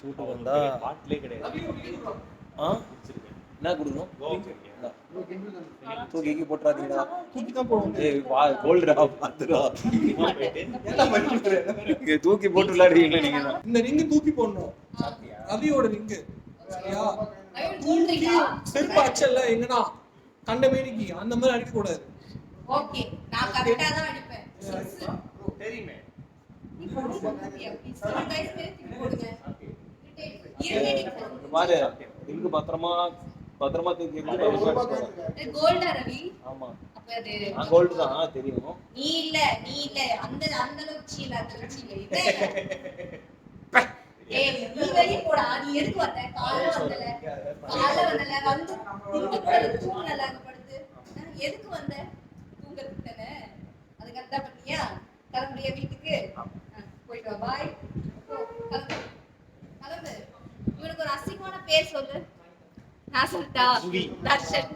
ஷூட்டுக்கு வந்தா பாட்டிலே கிடையாது. என்ன கொடுக்கணும்? தூக்கி போட்டுறாதீங்களா? தூக்கி தான் போடுவோம். கோல்டுரா பார்த்துடா தூக்கி போட்டு விளையாடுறீங்களா நீங்க தான். இந்த ரிங்கு தூக்கி போடணும். ரவியோட ரிங்கு சரியா? தூக்கி செருப்பு அச்சல்ல எங்கன்னா கண்டமேனிக்கு அந்த மாதிரி அடிக்க கூடாது. ஓகே நான் கரெக்ட்டா தான் அடிப்பேன். தெரியுமே. நீ போடுறியா ப்ளீஸ் கைஸ் பேசி போடுங்க. இரிட்டேட்டிங் பாரு ரிங்கு பத்திரமா தூக்கி கோல்டா ரவி. ஆமா அப்ப அது கோல்டு தான் தெரியும். நீ இல்ல அந்த அளவுக்கு சீல இல்ல ஏய் நீ வெளிய போடா. நீ எதுக்கு வந்த? காலைல வந்தல வந்து தூங்கல படுத்து எதுக்கு வந்த? தூங்கறதுக்கு தானே. அது கரெக்ட்டா பண்ணியா? கிளம்புறியா வீட்டுக்கு? போயிட்டு வா. பாய். கிளம்பு. இவனுக்கு ஒரு அசிங்கமான பேர் சொல்லு. நான் சொல்லிட்டா? தர்ஷன்.